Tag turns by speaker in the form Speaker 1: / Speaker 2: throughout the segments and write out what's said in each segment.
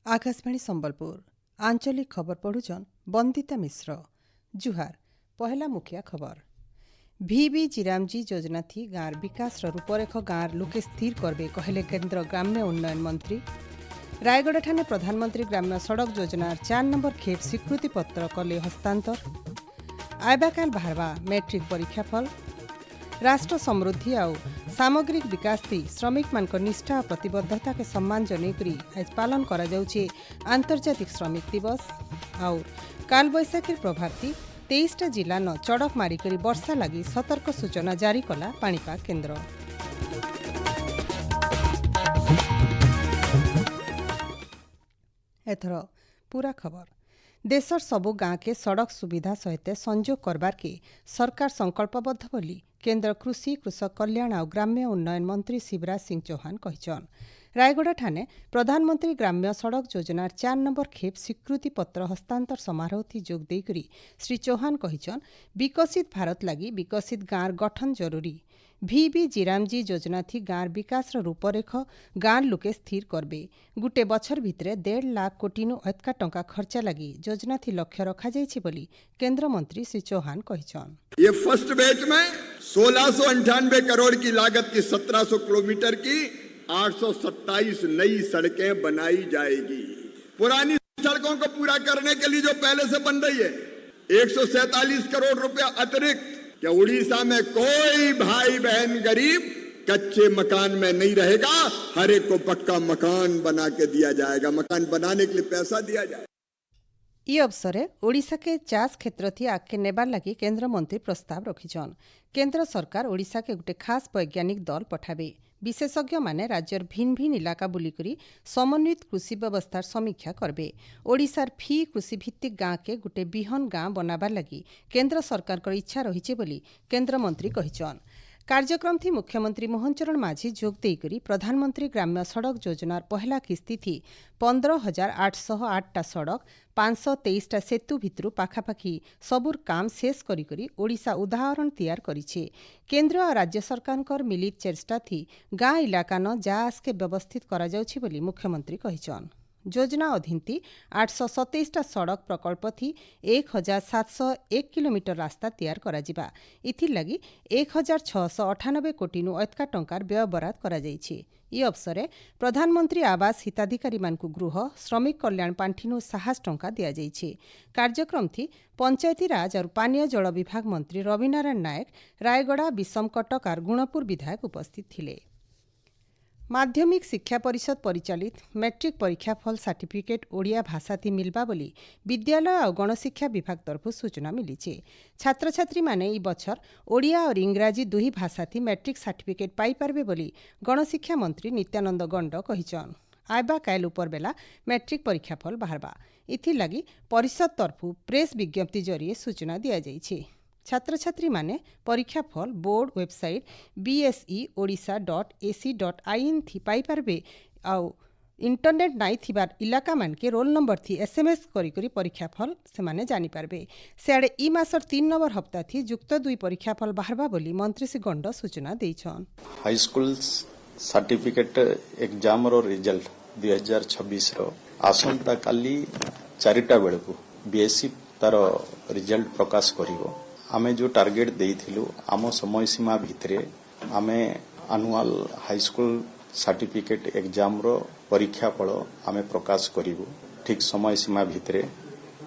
Speaker 1: आकाशवाणी संबलपुर आंचलिक खबर पढ़ुचन बंदिता मिश्र। जुहार पहला मुखिया खबर भीबी जिरामजी योजना थी गाँर विकास रूपरेख गाँर लोके स्थिर करबे कहले केन्द्र ग्राम्य उन्नयन मंत्री। रायगढ़ ठाणे प्रधानमंत्री ग्राम्य सड़क योजना 4 नंबर खेप स्वीकृति पत्र कले हस्तांतर। आयबाकाल बाहरवा मैट्रिक परीक्षा फल राष्ट्र समृद्धि आउ सामग्रिक विकास थी श्रमिक मानक निष्ठा और प्रतिबद्धता के सम्मान जनईकरी आज पालन करा जाउछे आंतर्जातिक श्रमिक दिवस। आउ काल बैशाखी प्रभाव थी 23टा जिला न चड़क मारिकरी वर्षा लगी सतर्क सूचना जारी कला पाणीपाग केन्द्र। एथर पूरा खबर देशर सबु गाँ के सड़क सुविधा सहित संजोग करबार के सरकार संकल्पबद्ध बोली केन्द्र कृषि कृषक कल्याण और ग्राम्य उन्नयन मंत्री शिवराज सिंह चौहान कहिछन। रायगढ़ ठाणे प्रधानमंत्री ग्राम्य सड़क योजना 4 नंबर खेप स्वीकृति पत्र हस्तांतर समारोह थी जोग देकरी श्री चौहान कहिछन विकसित भारत लगी विकसित गाँर गठन जरूरी। भीबी जिरामजी योजना थी गाँर विकास रूपरेख गाँर लोके स्थिर करबे गुटे बछर भितरे 1.5 लाख कोटी नु अधिक टंका खर्चा लगी योजना थी लक्ष्य रखा जाइछि बोली केन्द्र मंत्री श्री चौहान कहिछन।
Speaker 2: ये फर्स्ट बैच में 1698 करोड़ की लागत की 1700 किलोमीटर की 827 नई सड़कें बनाई जाएगी। पुरानी सड़कों को पूरा करने के लिए जो पहले से बन रही है 147 करोड़ रुपया अतिरिक्त। क्या उड़ीसा में कोई भाई बहन गरीब कच्चे मकान में नहीं रहेगा, हर एक को पक्का मकान बना के दिया जाएगा, मकान बनाने के लिए पैसा दिया जाएगा।
Speaker 1: ई अवसरे ओडिशा के चाष क्षेत्र थी आगे नेबार लगी केन्द्र मंत्री प्रस्ताव रखिछन। केन्द्र सरकार ओडिशा के गोटे खास वैज्ञानिक दल पठाबे विशेषज्ञ माने राज्यर भिन्न भिन्न इलाका बुलिकरी समन्वित कृषि व्यवस्थार समीक्षा करबे। ओडिशार फी कृषि भित्तिक गाँ के गोटे बिहन गाँ बनाबार लगी केन्द्र सरकार को इच्छा रही बोली केन्द्र मंत्री कहिछन। कार्यक्रम थी मुख्यमंत्री मोहन चरण माझी जोग देकरी प्रधानमंत्री ग्राम्य सड़क योजनार पहला किस्ती थी 15,808टा सड़क 523टा सेतु भितरु पाखापाखि सबुर काम शेष करी ओडिशा उदाहरण तैयार करिछे। केन्द्र और राज्य सरकारकर मिलित चेष्टा थी गाँ इलाका न जाआस के व्यवस्थित करा जाउछि बोली मुख्यमंत्री कहिछन। योजना अधीन थी 827टा सड़क प्रकल्प थी 1701 किलोमीटर रास्ता तैयार करा जिबा। इथिर लगी 1698 कोटी नु अधिक टंकार व्यय बराद करा जाइछे। ई अवसरे प्रधानमंत्री आवास हिताधिकारी मानकु गृह श्रमिक कल्याण पांठी नु 60 टंका दिया जाइछे। कार्यक्रम थी पंचायती राज और पानीय जल विभाग मंत्री रविनारायण नायक रायगड़ा विषमकटक और गुणपुर विधायक उपस्थित थिले। माध्यमिक शिक्षा परिषद परिचालित मैट्रिक परीक्षा फल सर्टिफिकेट ओडिया भाषा थी मिलबा बोली विद्यालय और गणशिक्षा विभाग तरफ सूचना मिली। छात्र छात्री माने ई बछर ओडिया और इंग्राजी दुही भाषा थी मैट्रिक सर्टिफिकेट पाई पारबे बोली गणशिक्षा मंत्री नित्यानंद गंड कहिछन। आयबा कायल उपर बेला मैट्रिक परीक्षा फल बाहरबा इथि लगी परिषद तरफ प्रेस विज्ञप्ति जरिए सूचना दिया जाइछे। छात्र छात्री माने परीक्षा फल बोर्ड वेबसाइट bseodisha.ac.in थी पाई पारबे आउ इंटरनेट नाई थिबार इलाका मान के रोल नंबर थी SMS करी परीक्षा फल से माने जानी पारबे। सेआडे ई मासर 3 नंबर हप्ता थी युक्त 2 परीक्षा फल बाहरबा बोली मंत्री श्री गंड सूचना देइछन।
Speaker 3: हाई स्कूल सर्टिफिकेट एग्जाम रो रिजल्ट 2026 रो आसंता काली 4टा बेलकु बीएससी तार रिजल्ट प्रकाश करिवो। आमे जो टार्गेट देइथिलु आम समय सीमा भितरे आमे annual high school certificate exam रो परीक्षा फल आमे प्रकाश करिवु। ठीक समय सीमा भितरे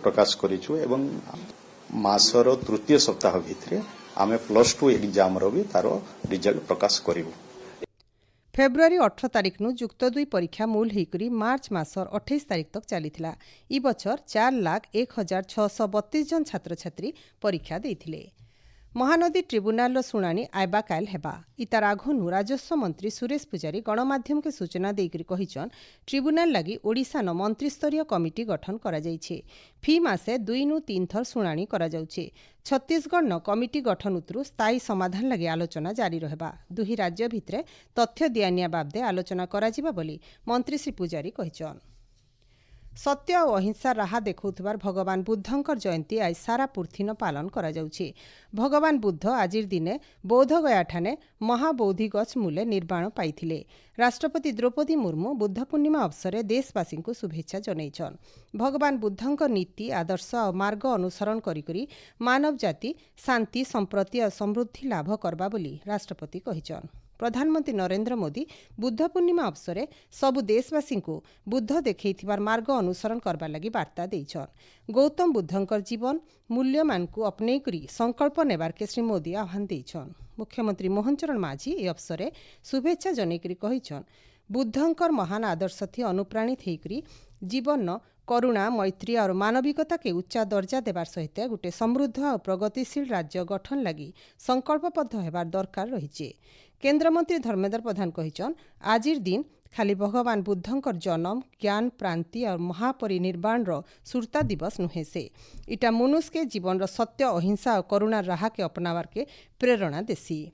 Speaker 3: प्रकाश करिछु एवं मासर तृतीय सप्ताह भितरे आमे +2 एग्जाम रो भी तारो रिजल्ट प्रकाश करिवु।
Speaker 1: फेब्रुआरी 18 तारिख नु युक्त 2 परीक्षा मूल होकर मार्च मासर 28 तारिख तक चलीथिला। ई बछर 4,01,632 जन छात्र छात्री परीक्षा देइथिले। महानदी ट्रिब्यूनाल शुणाणी आयबा कायल हेबा। इतार आघनु राजस्व मंत्री सुरेश पुजारी गणमाध्यम के सूचना देकर कहिछन ट्रिब्यूनाल लगी ओडिशा न मंत्रिस्तरीय कमिटी गठन करा जाइछे। फी मासे 2 नु 3 थर शुणाणी करा जाउछे। छत्तीसगढ़ न कमिटी गठन उतरु स्थायी समाधान लगी आलोचना जारी रहबा। दुही राज्य भितरे तथ्य दियानिया बाबदे आलोचना करा जिबा बोली मंत्री श्री पुजारी कहिछन। सत्य और अहिंसा राह देखुथिबार भगवान बुद्धंकर जयंती आज सारा पृथ्वीन पालन करा जाउछि। भगवान बुद्ध आजिर दिने बौद्धगया ठाने महाबोधि गछ मूले निर्वाण पाइथिले। राष्ट्रपति द्रौपदी मुर्मू बुद्ध पूर्णिमा अवसर देशवासी को शुभेच्छा जनैछन। भगवान बुद्धंकर नीति आदर्श और मार्ग अनुसरण करी मानव जाति शांति संप्रति और समृद्धि लाभ करबा बोली राष्ट्रपति कहिछन। प्रधानमंत्री नरेंद्र मोदी बुद्ध पूर्णिमा अवसर सबु देशवासी को बुद्ध देखैथिबार मार्ग अनुसरण करबा लगी वार्ता देइछन। गौतम बुद्धंकर जीवन मूल्य मान को अपने करी संकल्प नेबार के श्री मोदी आह्वान देइछन। मुख्यमंत्री मोहन चरण माझी ए अवसर शुभेच्छा जनैकरी कहिछन बुद्धंकर महान आदर्श थी अनुप्राणित होकर जीवन करुणा मैत्री और मानविकता के उच्चा दर्जा देवार सहित गोटे समृद्ध और प्रगतिशील राज्य गठन लगी संकल्पबद्ध होबार दरकार रही। केन्द्रमंत्री धर्मेन्द्र प्रधान कहिछन आजिर दिन खाली भगवान बुद्धंकर जन्म ज्ञान प्रांति और महापरिनिर्वाण सुरता दिवस नुहे से इटा मनुष्य के जीवन सत्य अहिंसा और करुणा राह के अपनावार के प्रेरणा देसी।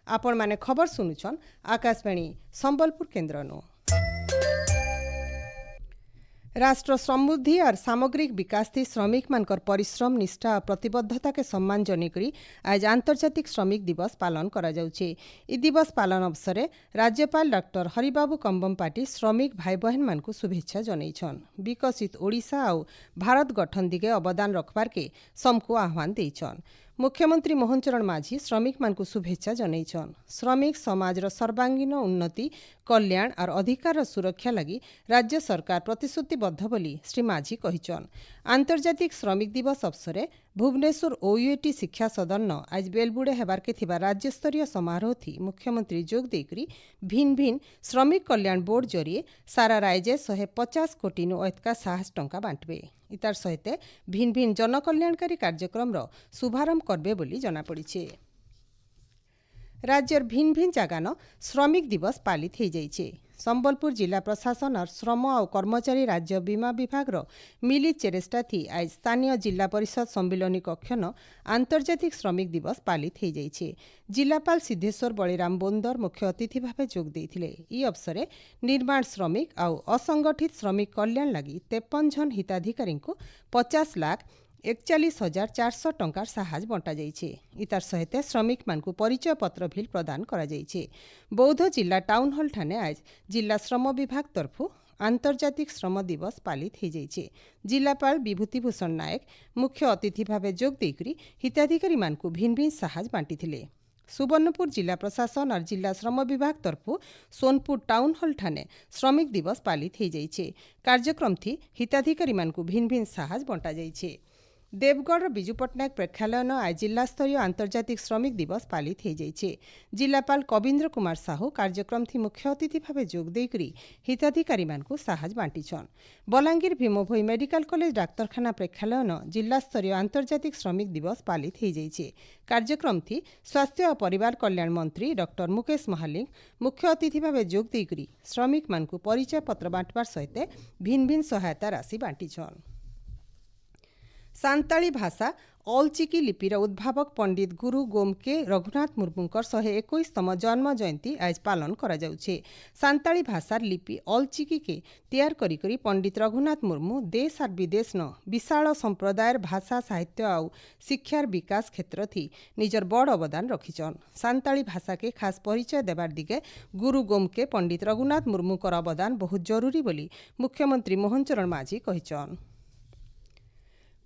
Speaker 1: आपण माने खबर सुनुछन आकाशवाणी संबलपुर केन्द्रनु। राष्ट्र समृद्धि और सामग्रिक विकास थी श्रमिक मानकर परिश्रम निष्ठा और प्रतिबद्धता के सम्मान जनैकरी आज आंतर्जातिक श्रमिक दिवस पालन करा जाउछे। इ दिवस पालन अवसर राज्यपाल डॉक्टर हरिबाबू कंबम श्रमिक भाई बहन मान को शुभेच्छा जनैछन। विकसित ओडिशा और भारत गठन दिगे अवदान रखबार के समको आह्वान देइछन। मुख्यमंत्री मोहन चरण माझी श्रमिक मान को शुभेच्छा जनैछन। श्रमिक समाज सर्वांगीन उन्नति कल्याण और अधिकार सुरक्षा लगी राज्य सरकार प्रतिश्रुतिबद्ध बोली श्री माझी कहिछन। आंतर्जातिक श्रमिक दिवस अवसर भुवनेश्वर ओयूएटी शिक्षा सदन आज बेलबुड़े हेबार के थिबा राज्य स्तरीय समारोह थी मुख्यमंत्री जोग देकरी भिन्न भिन्न श्रमिक कल्याण बोर्ड जरिए सारा राज्य 150 कोटी नु अधिक साहस टंका बांटबे। इतार सहित भिन्न भिन्न जनकल्याणकारी कार्यक्रम शुभारंभ करबे बोली जनापड़िछे। राज्यर भिन्न भिन्न जगान श्रमिक दिवस पालित हो जाइछे। संबलपुर जिला प्रशासन और श्रम और कर्मचारी राज्य बीमा विभाग मिलित चेष्टा थी आज स्थानीय जिला परिषद सम्मिलनी कक्षन आंतर्जातिक श्रमिक दिवस पालित हो जाइछे। जिलापाल सिद्धेश्वर बलिराम बोंदर मुख्य अतिथि भाव जोग देइथिले। ई अवसर निर्माण श्रमिक और असंगठित श्रमिक कल्याण लगी 53 जन हिताधिकारी को 50,41,400 टंकार साहाय्य बंटा जाइछे। इतार सहित श्रमिक मान को परिचय पत्र भी प्रदान करा जाइछे। बौद्ध जिला टाउन हॉल ठाने आज जिला श्रम विभाग तरफु आंतर्जातिक श्रम दिवस पालित हो जाइछे। जिलापाल विभूतिभूषण नायक मुख्य अतिथि भाव जोग देकरी हिताधिकारी मान को भिन्न भिन्न साहाय्य बांटिथिले। सुवर्णपुर जिला प्रशासन और जिला श्रम विभाग तरफु सोनपुर टाउन हॉल ठाने श्रमिक दिवस पालित हो जाइछे। कार्यक्रम थी हिताधिकारी मान को भिन्न भिन्न साहाय्य बंटा जाइछे। देवगढ़ बिजू पट्टनायक प्रेक्षालयन आज जिला स्तरीय आंतर्जातिक श्रमिक दिवस पालित हो जाइछे। जिलापाल कविन्द्र कुमार साहू कार्यक्रम थी मुख्य अतिथि भाव जोग देकरी हिताधिकारी मान को साहाय्य बांटिछन। बलांगीर भीमभोई मेडिकल कॉलेज डाक्तरखाना प्रेक्षालयन जिला स्तरीय आंतर्जातिक श्रमिक दिवस पालित हो जाइछे। कार्यक्रम थी स्वास्थ्य और परिवार कल्याण मंत्री डॉक्टर मुकेश महालिंग मुख्य अतिथि भाव जोग देकरी श्रमिक मान को परिचय पत्र बांटवार सहित भिन्न भिन्न सहायता राशि बांटिछन। सांताली भाषा अलचिकी लिपिर उद्भावक पंडित गुरु गोमके रघुनाथ मुर्मूंकर 121तम जन्म जयंती आज पालन करा जाउछे। सांताली भाषार लिपि अलचिकी के तैयार करी पंडित रघुनाथ मुर्मू देश और विदेश न विशाल संप्रदायर भाषा साहित्य और शिक्षार विकास क्षेत्र थी निजर बड़ अवदान रखिछन। सांताली भाषा के खास परिचय देवार दिगे गुरु गोमके पंडित रघुनाथ मुर्मूकर अवदान बहुत जरूरी बोली मुख्यमंत्री मोहन चरण माझी कहिछन।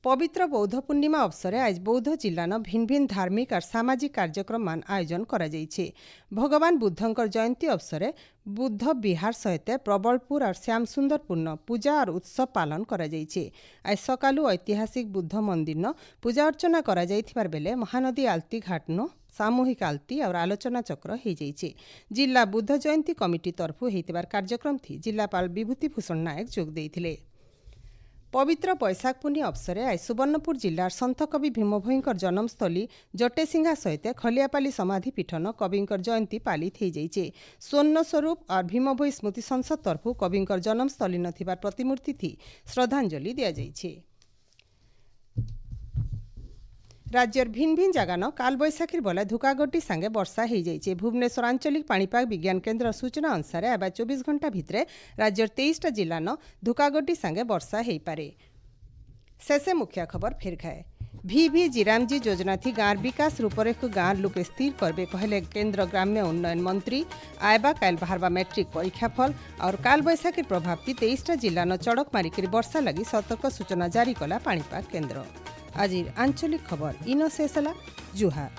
Speaker 1: पवित्र बौद्ध पूर्णिमा अवसर आज बौद्ध जिल्लान भिन्न भिन्न धार्मिक और सामाजिक कार्यक्रम मान आयोजन करा जाइछे। भगवान बुद्धंकर जयंती अवसर बुद्ध विहार सहित प्रबलपुर और श्यामसुंदरपुर पूजा और उत्सव पालन करा जाइछे। आज सकालू ऐतिहासिक बुद्ध मंदिर न पूजा अर्चना करा जाइथिबार बेले महानदी आलती घाट न सामूहिक आलती और आलोचना चक्र हो जाइछे। जिला बुद्ध जयंती कमिटी तरफु हेतिबार कार्यक्रम थी जिलापाल विभूतिभूषण नायक जोग देइथिले। पवित्र बैशाख पुनी अवसर आज सुवर्णपुर जिलार सन्थ कवि भीमभोईंकर जन्मस्थली जटेसिंघा सहित खलियापाली समाधि पीठन कविंकर जयंती पालित हो जाइछे। स्वर्ण स्वरूप और भीमभोई स्मृति संसद तरफु कविंकर जन्मस्थली नथिबार प्रतिमूर्ति थी श्रद्धांजलि दिया जाइछे। राज्यर भिन्न भिन्न जगान कालबैशाखी बेला धुकागटी सांगे वर्षा हो जाइए। भुवनेश्वर आंचलिक पाणीपाग विज्ञान केन्द्र सूचना अनुसार एबा 24 घंटा भितर राज्यर 23टा जिल्लान धुकागटी सांगे वर्षा हो पारे। शेषे मुख्य खबर फेर खाए। VV जीरामजी योजना थी गाँव विकास रूपरेख गाँव लोके स्थिर करबे कहले केन्द्र ग्राम्य उन्नयन मंत्री। आयबा काल बाहरबा मैट्रिक परीक्षा फल और कालबैशाखी प्रभाव 23टा जिल्लान चड़क मारिक वर्षा लगी सतर्क सूचना जारी कला पाणीपाग केन्द्र। आज आंचलिक खबर इन शेष। जुहार।